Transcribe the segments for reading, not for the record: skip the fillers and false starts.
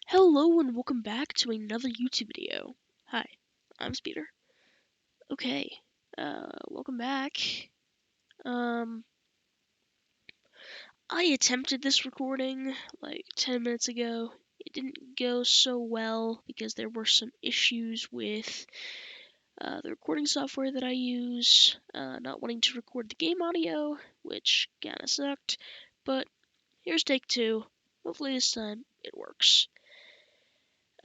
Hello and welcome back to another YouTube video. Hi, I'm Speeder. Okay, welcome back. I attempted this recording like 10 minutes ago. It didn't go so well because there were some issues with the recording software that I use, not wanting to record the game audio, which kinda sucked. But here's take two. Hopefully this time it works.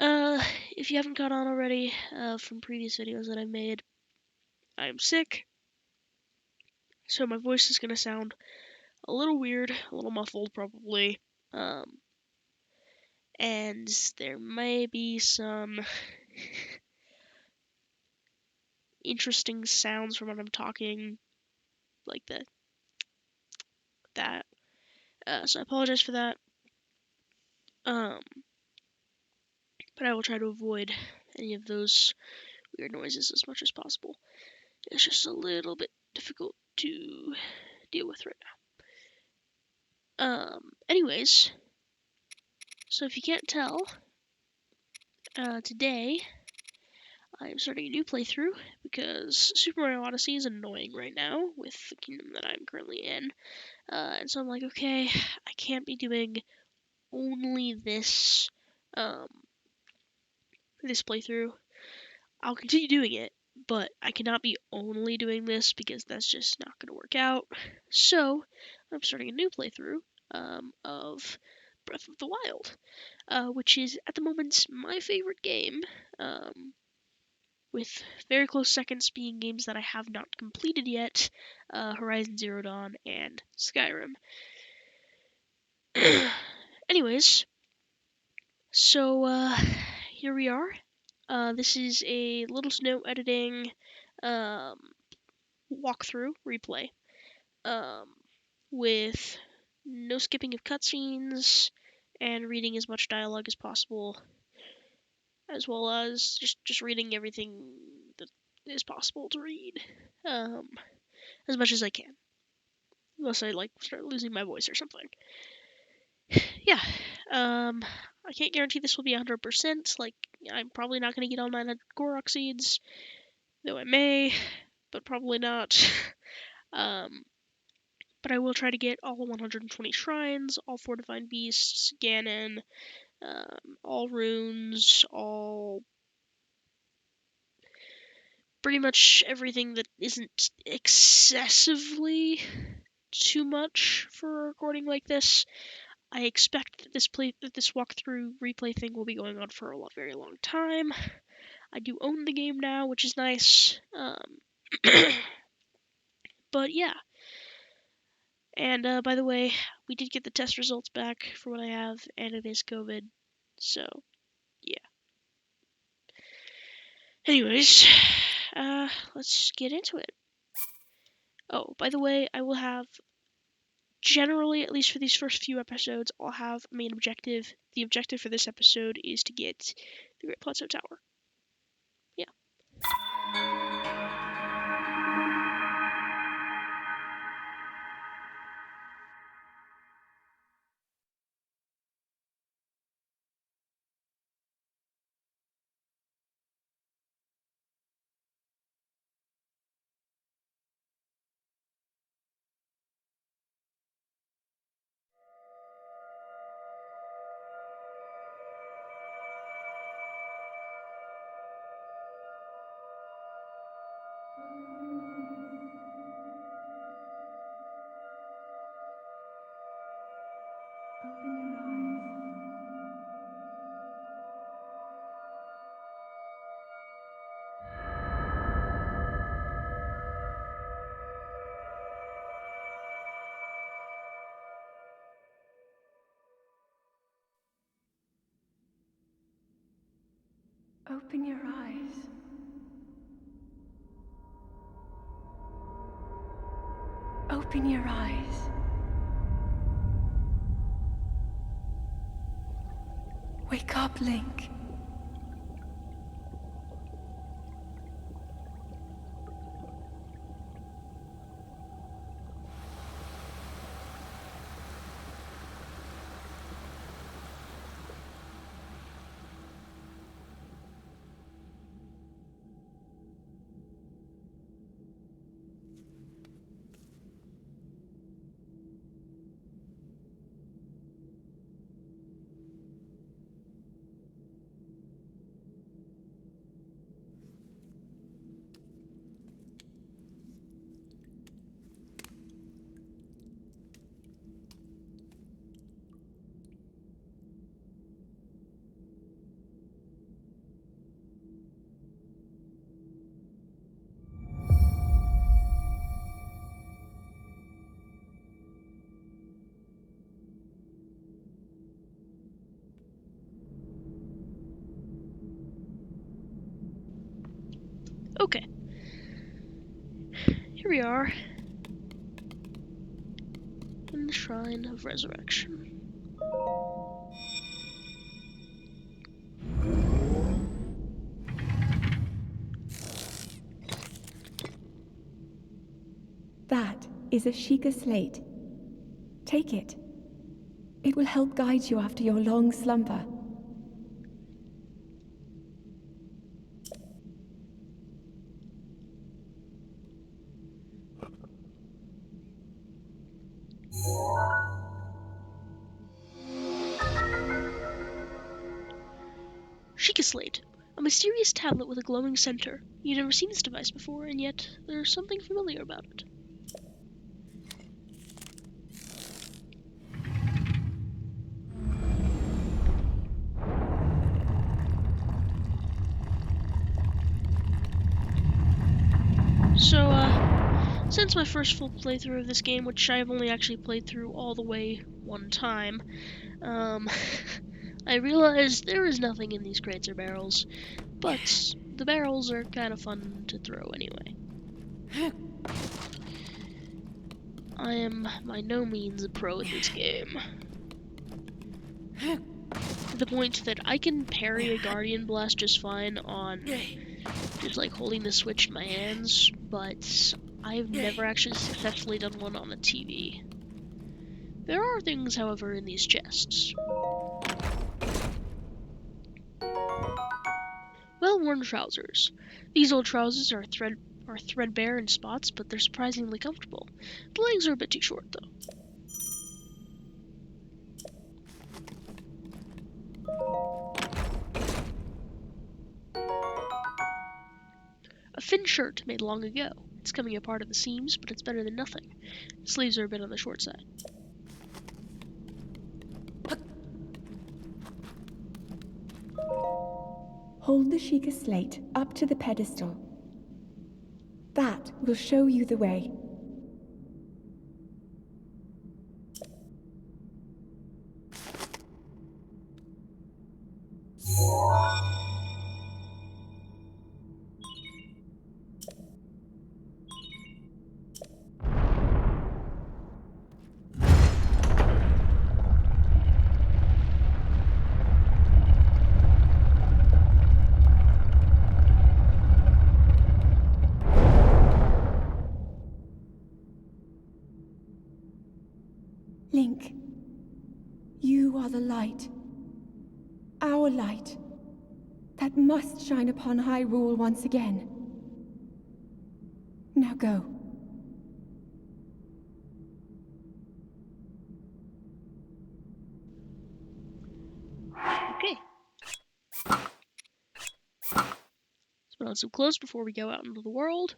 If you haven't caught on already, from previous videos that I've made, I'm sick, so my voice is gonna sound a little weird, a little muffled probably, and there may be some interesting sounds from when I'm talking, like that, so I apologize for that, but I will try to avoid any of those weird noises as much as possible. It's just a little bit difficult to deal with right now. Anyways, so if you can't tell, today I'm starting a new playthrough because Super Mario Odyssey is annoying right now with the kingdom that I'm currently in. And so I'm like, okay, I can't be doing only this, this playthrough. I'll continue doing it, but I cannot be only doing this because that's just not going to work out. So I'm starting a new playthrough, of Breath of the Wild, which is at the moment my favorite game. With very close seconds being games that I have not completed yet, Horizon Zero Dawn and Skyrim. Anyways, so here we are. This is a little snow editing walkthrough replay, with no skipping of cutscenes and reading as much dialogue as possible, as well as just reading everything that is possible to read, as much as I can, unless I start losing my voice or something. Yeah, I can't guarantee this will be 100%. I'm probably not going to get all 900 Korok seeds, though I may, but probably not. But I will try to get all 120 shrines, all 4 divine beasts, Ganon, all runes, all pretty much everything that isn't excessively too much for a recording like this. I expect that this walkthrough replay thing will be going on for a very long time. I do own the game now, which is nice. But yeah. And by the way, we did get the test results back for what I have, and it is COVID. So yeah. Anyways, let's get into it. Oh, by the way, I will have, generally, at least for these first few episodes, I'll have a main objective. The objective for this episode is to get the Great Plateau Tower. Yeah. Open your eyes. Open your eyes. Wake up, Link. Okay. Here we are. In the Shrine of Resurrection. That is a Sheikah slate. Take it. It will help guide you after your long slumber. Sheikah Slate. A mysterious tablet with a glowing center. You've never seen this device before, and yet there's something familiar about it. So, since my first full playthrough of this game, which I've only actually played through all the way one time, I realized there is nothing in these crates or barrels, but the barrels are kind of fun to throw anyway. I am by no means a pro at this game. To the point that I can parry a Guardian Blast just fine on just like holding the switch in my hands, but I've never actually successfully done one on the TV. There are things, however, in these chests. Well-worn trousers. These old trousers are threadbare in spots, but they're surprisingly comfortable. The legs are a bit too short, though. A thin shirt made long ago. It's coming apart at the seams, but it's better than nothing. The sleeves are a bit on the short side. Hold the Sheikah slate up to the pedestal. That will show you the way. Link, you are the light. Our light. That must shine upon Hyrule once again. Now go. Okay. Let's put on some clothes before we go out into the world.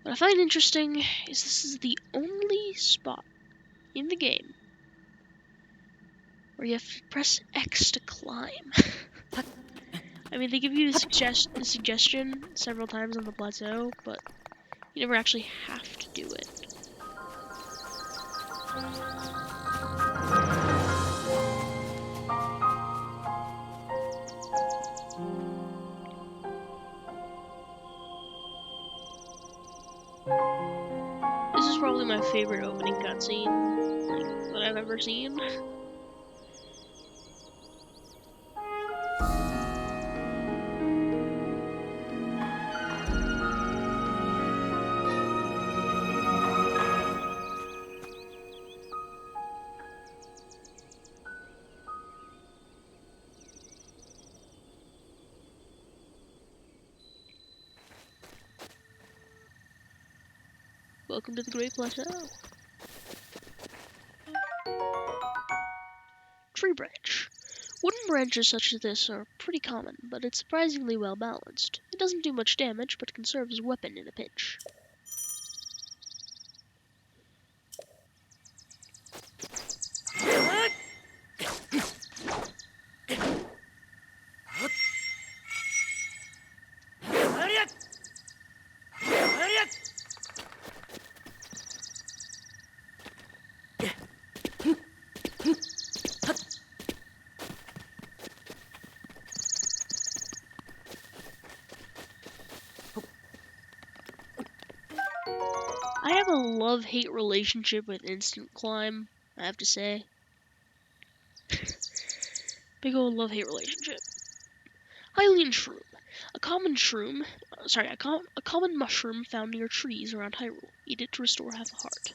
What I find interesting is this is the only spot in the game where you have to press X to climb. I mean, they give you the suggestion several times on the plateau, but you never actually have to do it. This is probably my favorite opening cutscene that I've ever seen. Welcome to the Great Plateau. Tree branch. Wooden branches such as this are pretty common, but it's surprisingly well balanced. It doesn't do much damage, but can serve as a weapon in a pinch. I have a love-hate relationship with instant climb, I have to say. Big old love-hate relationship. Hylian shroom. A common mushroom found near trees around Hyrule. Eat it to restore half a heart.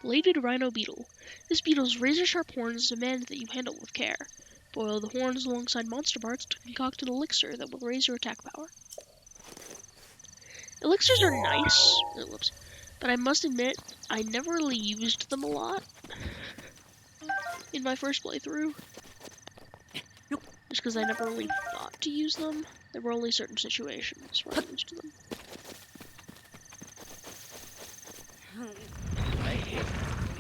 Bladed rhino beetle. This beetle's razor-sharp horns demand that you handle with care. Boil the horns alongside monster parts to concoct an elixir that will raise your attack power. Elixirs are nice, but I must admit, I never really used them a lot in my first playthrough. Just because I never really thought to use them. There were only certain situations where I used them.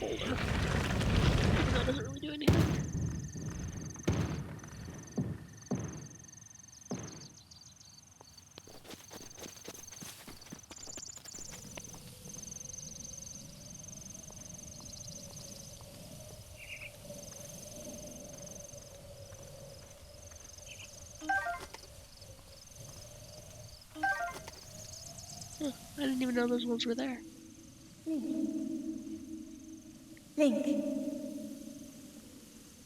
Boulder. That doesn't really do anything. Huh, I didn't even know those ones were there. Link.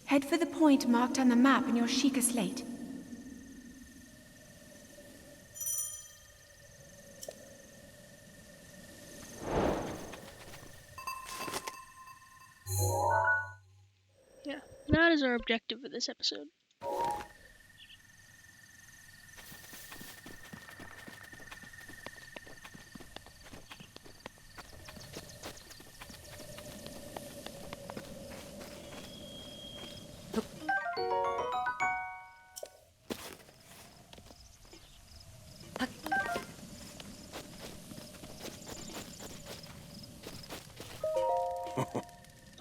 Head for the point marked on the map in your Sheikah slate. Yeah, that is our objective for this episode.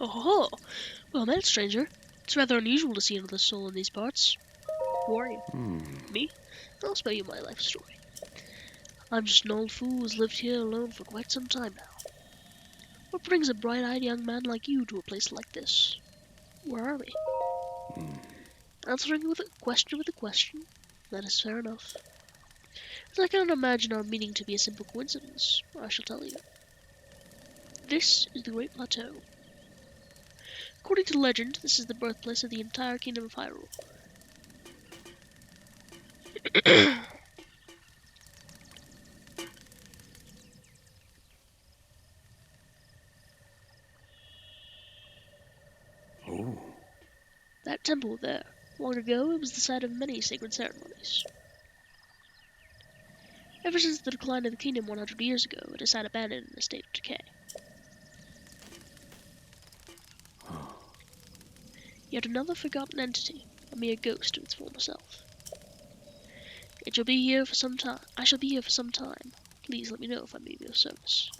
Oh, well met, stranger. It's rather unusual to see another soul in these parts. Who are you? Me? I'll spell you my life story. I'm just an old fool who's lived here alone for quite some time now. What brings a bright-eyed young man like you to a place like this? Where are we? Answering with a question with a question. That is fair enough. As I cannot imagine our meeting to be a simple coincidence, I shall tell you. This is the Great Plateau. According to legend, this is the birthplace of the entire kingdom of Hyrule. Oh. That temple there, long ago it was the site of many sacred ceremonies. Ever since the decline of the kingdom 100 years ago, it has sat abandoned in a state of decay. Yet another forgotten entity, a mere ghost of its former self. It shall be here for some time. I shall be here for some time. Please let me know if I may be of service.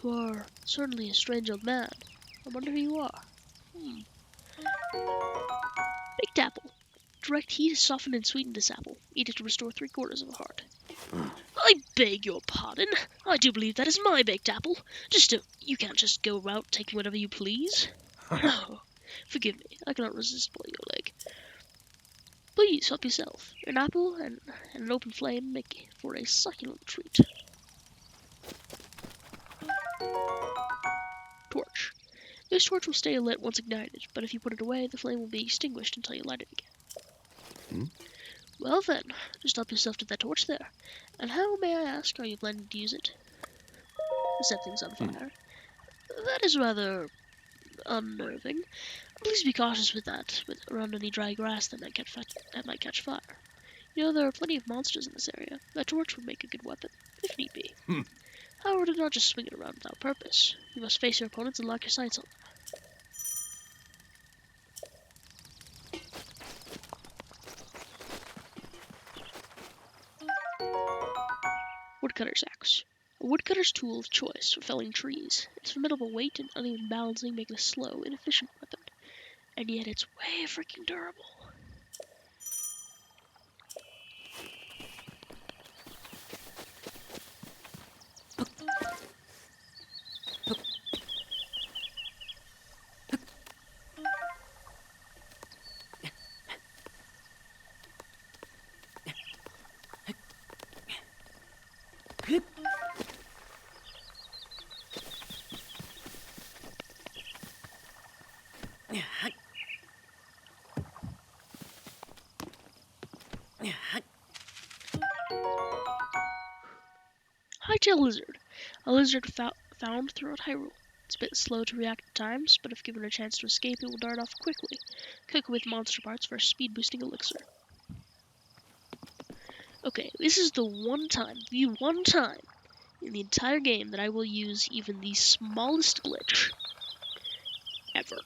You are certainly a strange old man. I wonder who you are. Baked apple. Direct heat has softened and sweetened this apple. Eat it to restore 3/4 of a heart. I beg your pardon. I do believe that is my baked apple. You can't just go about taking whatever you please. Oh, forgive me. I cannot resist pulling your leg. Please help yourself. An apple and an open flame make for a succulent treat. Torch. This torch will stay lit once ignited, but if you put it away, the flame will be extinguished until you light it again. Well then, just help yourself to that torch there. And how, may I ask, are you planning to use it? To set things on fire. That is rather unnerving. Please be cautious with that, around any dry grass that might catch fire. You know, there are plenty of monsters in this area. That torch would make a good weapon, if need be. However, do not just swing it around without purpose. You must face your opponents and lock your sights on them. Woodcutter's axe. A woodcutter's tool of choice for felling trees. Its formidable weight and uneven balancing make it a slow, inefficient weapon. And yet it's way freaking durable. Hightail lizard. A lizard found throughout Hyrule. It's a bit slow to react at times, but if given a chance to escape, it will dart off quickly. Cook with monster parts for a speed-boosting elixir. Okay, this is the one time in the entire game that I will use even the smallest glitch ever.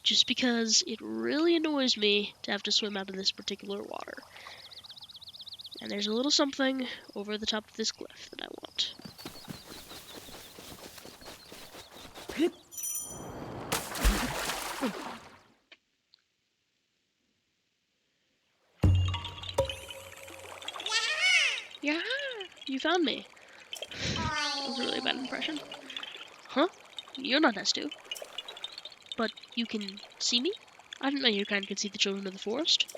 Just because it really annoys me to have to swim out of this particular water. And there's a little something over the top of this glyph that I want. Yeah, you found me. That was a really bad impression. Huh? You're not S2. But you can see me? I didn't know your kind could see the children of the forest.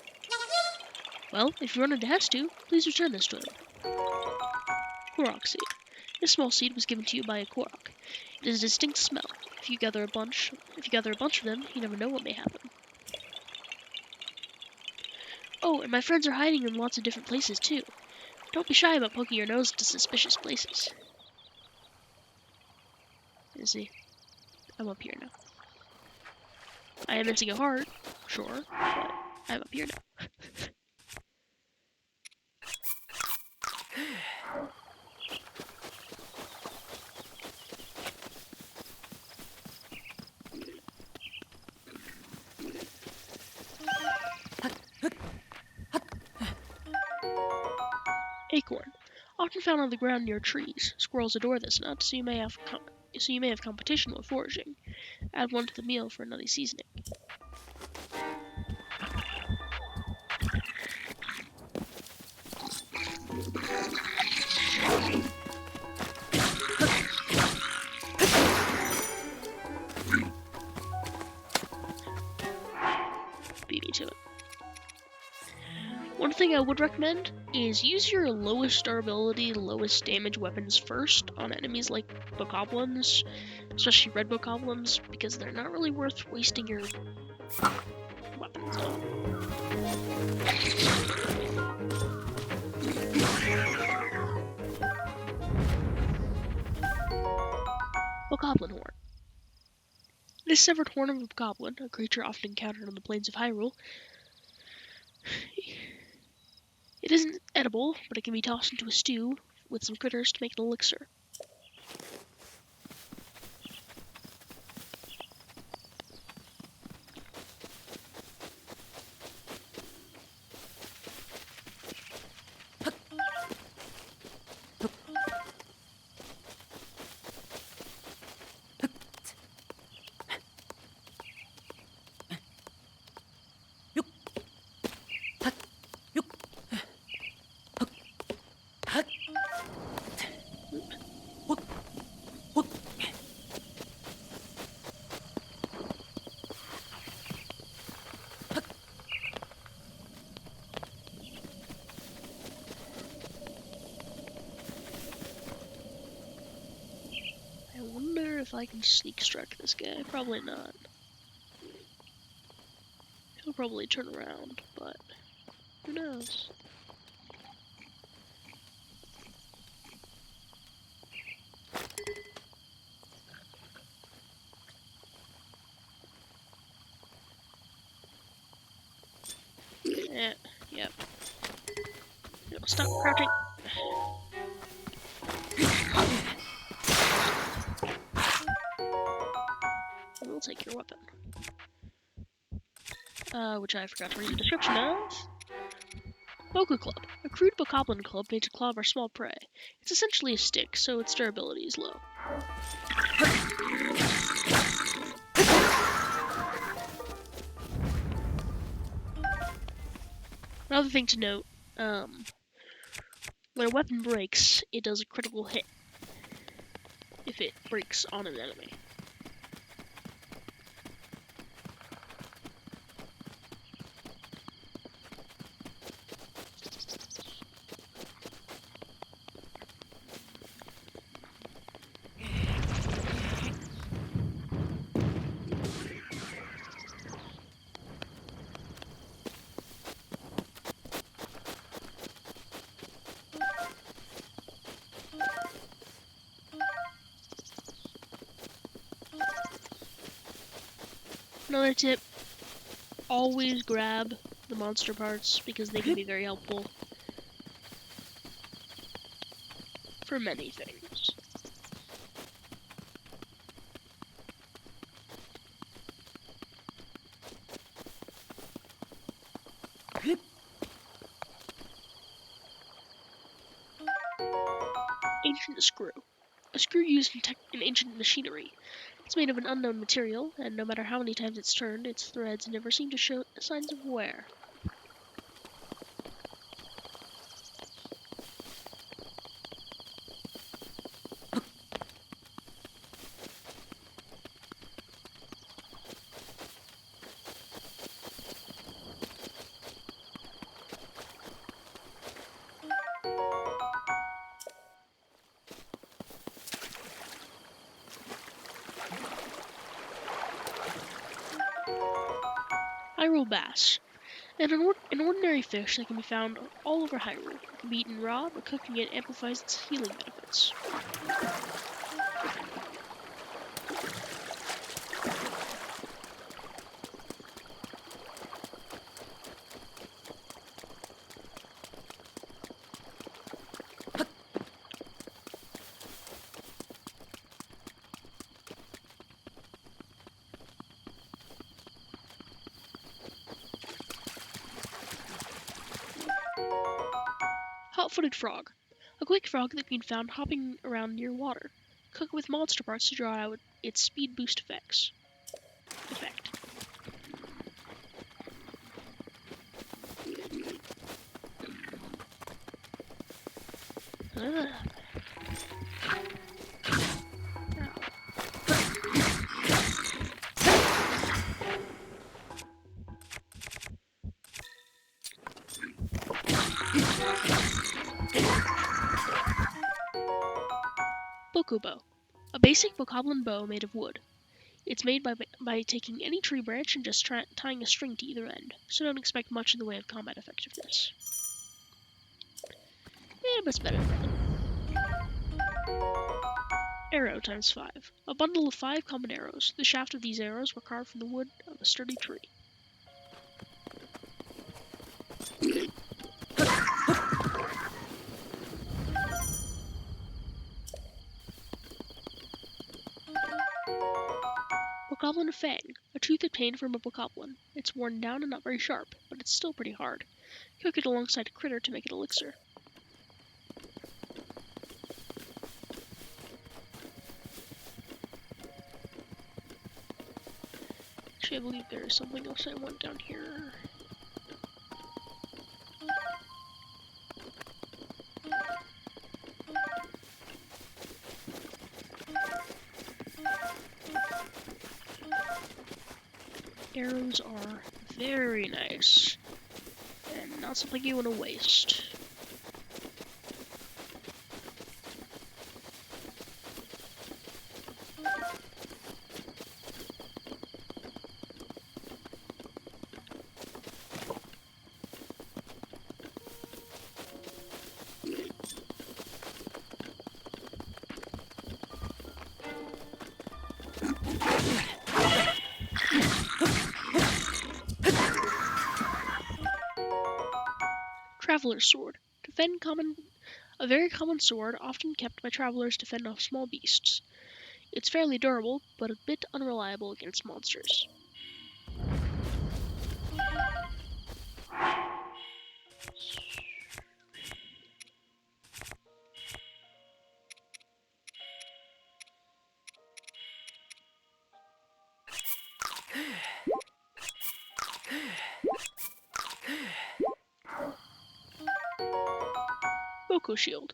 Well, if you run into S2, please return this to him. Korok seed. This small seed was given to you by a Korok. It has a distinct smell. If you gather a bunch of them, you never know what may happen. Oh, and my friends are hiding in lots of different places too. Don't be shy about poking your nose into suspicious places. You see, I'm up here now. I am missing a heart, sure, but I'm up here now. Acorn. Often found on the ground near trees. Squirrels adore this nut, so you may have competition with foraging. Add one to the meal for a nutty seasoning. Beat me to it. One thing I would recommend is use your lowest durability, lowest damage weapons first on enemies like bokoblins, especially red bokoblins, because they're not really worth wasting your weapons on. Bokoblin horn. This severed horn of a bokoblin, a creature often encountered on the plains of Hyrule. It isn't edible, but it can be tossed into a stew with some critters to make an elixir. I wonder if I can sneak strike this guy. Probably not. He'll probably turn around, but who knows? Yeah, yep. No, stop crouching. regular weapon. Which I forgot to read the description of. Boku Club. A crude bokoblin club made to claw our small prey. It's essentially a stick, so its durability is low. Another thing to note, when a weapon breaks, it does a critical hit if it breaks on an enemy. Another tip, always grab the monster parts because they can be very helpful for many things. Ancient screw. A screw used in ancient machinery. It's made of an unknown material, and no matter how many times it's turned, its threads never seem to show signs of wear. Hyrule Bass. An ordinary fish that can be found all over Hyrule. It can be eaten raw, but cooking it amplifies its healing benefits. Hot-footed frog. A quick frog that can be found hopping around near water. Cook it with monster parts to draw out its speed boost effect. Boku bow. A basic bokoblin bow made of wood. It's made by taking any tree branch and just tying a string to either end, so don't expect much in the way of combat effectiveness. Yeah, but it's better than nothing. Arrow times 5. A bundle of 5 common arrows. The shaft of these arrows were carved from the wood of a sturdy tree. Bokoblin Fang. A tooth obtained from a bokoblin. It's worn down and not very sharp, but it's still pretty hard. Cook it alongside a critter to make it elixir. Actually, I believe there is something else I want down here. Arrows are very nice, and not something you want to waste. Traveler's Sword. A very common sword, often kept by travelers to fend off small beasts. It's fairly durable, but a bit unreliable against monsters. Boko Shield.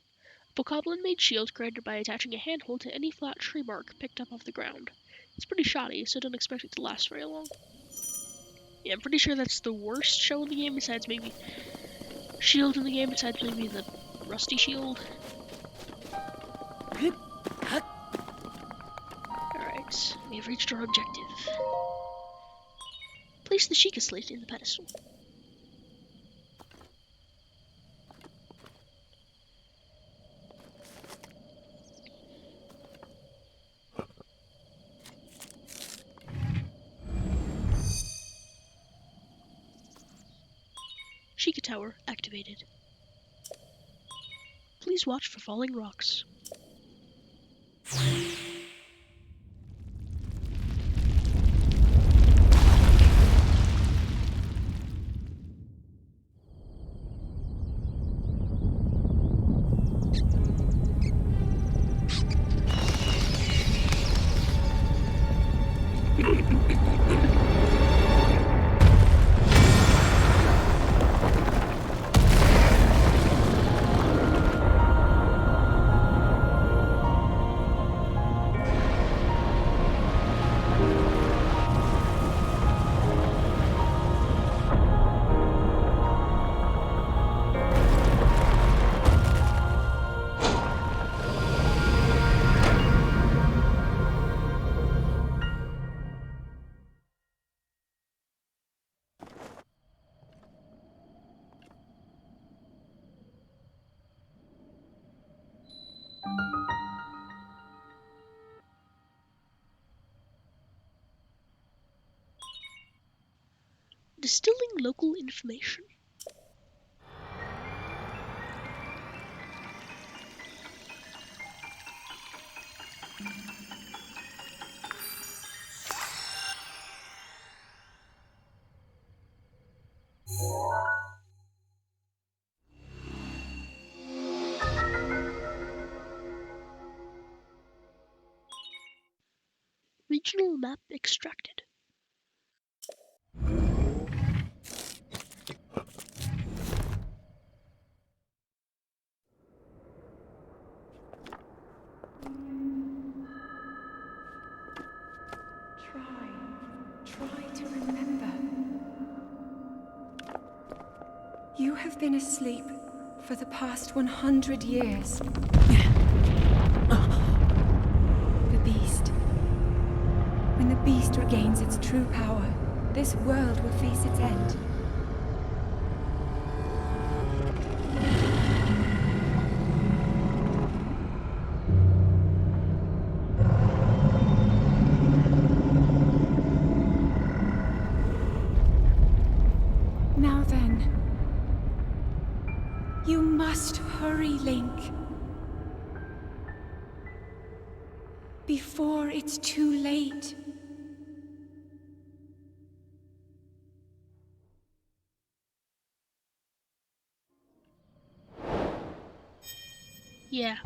A bokoblin-made shield created by attaching a handhold to any flat tree bark picked up off the ground. It's pretty shoddy, so don't expect it to last very long. Yeah, I'm pretty sure that's the worst shell in the game, besides maybe shield in the game, besides maybe the rusty shield. Alright, we have reached our objective. Place the Sheikah slate in the pedestal. Sheikah Tower activated. Please watch for falling rocks. Distilling local information. Regional map extracted. Try to remember. You have been asleep for the past 100 years. The beast. When the beast regains its true power, this world will face its end. Now then, you must hurry, Link. Before it's too late. Yeah,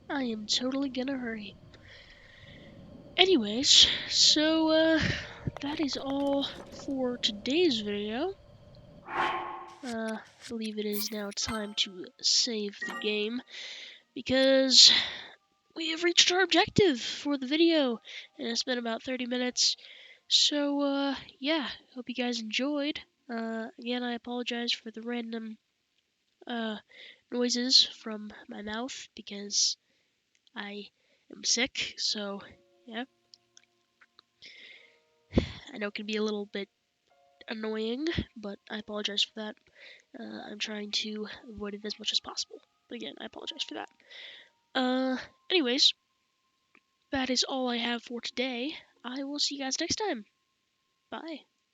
I am totally gonna hurry. Anyways, so, that is all for today's video. I believe it is now time to save the game, because we have reached our objective for the video, and it's been about 30 minutes. So, yeah, hope you guys enjoyed. Again, I apologize for the random, noises from my mouth, because I am sick, so, yeah. I know it can be a little bit annoying, but I apologize for that. I'm trying to avoid it as much as possible. But again, I apologize for that. Anyways, that is all I have for today. I will see you guys next time. Bye.